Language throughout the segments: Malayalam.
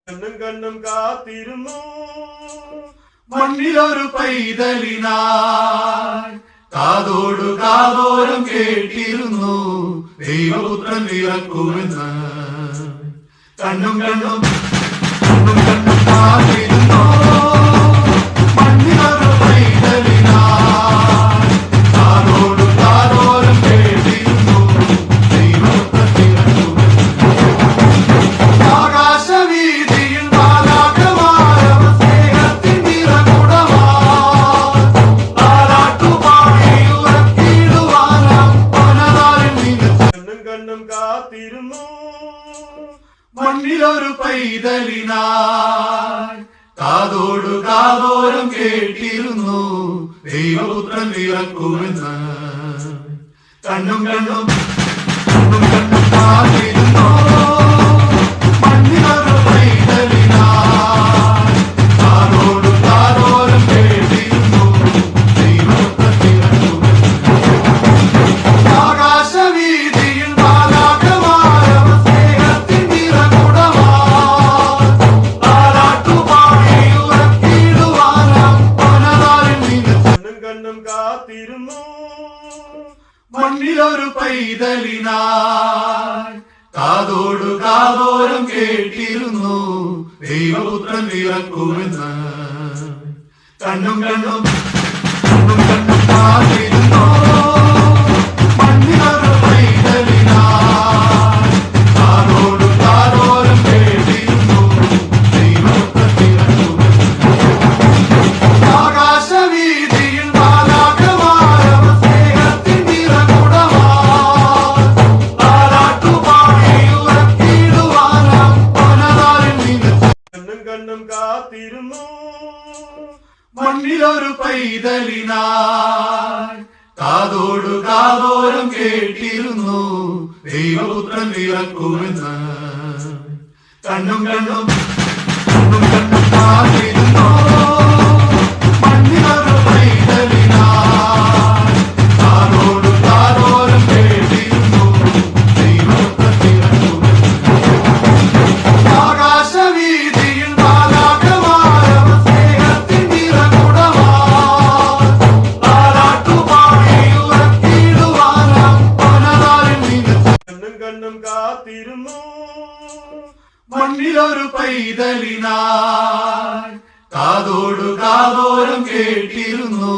കണ്ണും കണ്ണും കാത്തിരുന്നു മണ്ണിലൊരു പൈതലിനായി കാതോടു കാതോരം കേട്ടിരുന്നു ദൈവപുത്രൻ ഇറക്കുമെന്ന്. കണ്ണും കണ്ണും കണ്ണും കണ്ണും കാത്തിരുന്നു മണ്ണിലൊരു പൈതലിനായി കാതോടു കാതോരം കേട്ടിരുന്നു ദൈവപുത്രൻ ഇറക്കുമെന്ന്. ആകാശവീതിയിൽ മാലാഖമാരവ സ്നേഹത്തിൻ നിറകുടമായി താരാട്ടുപാടി ഉറക്കിടുവാനാം വനതാരിൽ നിന്ന്. കണ്ണും കണ്ണും കാത്തിരുന്നു മണ്ണിലൊരു പൈതലിനായി കാതോടു കാതോരം കേട്ടിരുന്നു ദൈവപുത്രൻ ഇറക്കുമെന്ന്. കണ്ണും കണ്ണും കണ്ണും കണ്ണും കാത്തിരുന്നു മണ്ണിലൊരു പൈതലിനായി കാതോടു കാതോരം കേട്ടിരുന്നു ദൈവപുത്രൻ ഇറക്കുമെന്ന്. ആകാശവീതിയിൽ മാലാഖമാരവ സ്നേഹത്തിൻ നിറകുടമായി താരാട്ടുപാടി ഉറക്കിടുവാനാം വനതാരിൽ നിന്ന്. കണ്ണും കണ്ണും കാത്തിരുന്നു മണ്ണിലൊരു പൈതലിനായി കാതോടു കാതോരം കേട്ടിരുന്നു ദൈവപുത്രൻ ഇറക്കുമെന്ന്. കണ്ണും കണ്ണും കണ്ണും കണ്ണും കാത്തിരുന്നു മണ്ണിലൊരു പൈതലിനായി കാതോടു കാതോരം കേട്ടിരുന്നു ദൈവപുത്രൻ ഇറക്കുമെന്ന്. ആകാശവീതിയിൽ മാലാഖമാരവ സ്നേഹത്തിൻ നിറകുടമായി താരാട്ടുപാടി ഉറക്കിടുവാനാം വനതാരിൽ നിന്ന്. കണ്ണും കണ്ണും കാത്തിരുന്നു മണ്ണിലൊരു പൈതലിനായി കാതോടു കാതോരം കേട്ടിരുന്നു ദൈവപുത്രൻ ഇറക്കുമെന്ന്. കണ്ണും കണ്ണും കണ്ണും കണ്ണും കാത്തിരുന്നു മണ്ണിലൊരു പൈതലിനായി കാതോടു കാതോരം കേട്ടിരുന്നു ദൈവപുത്രൻ ഇറക്കുമെന്ന്. ആകാശവീതിയിൽ മാലാഖമാരവ സ്നേഹത്തിൻ നിറകുടമായി താരാട്ടുപാടി ഉറക്കിടുവാനാം വനതാരിൽ നിന്ന്. കണ്ണും കണ്ണും കാത്തിരുന്നു മണ്ണിലൊരു പൈതലിനായി കാതോടു കാതോരം കേട്ടിരുന്നു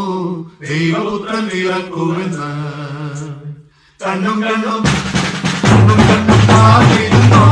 ദൈവപുത്രൻ ഇറക്കുമെന്ന്. കണ്ണും കണ്ണും കണ്ണും കണ്ണും കാത്തിരുന്നു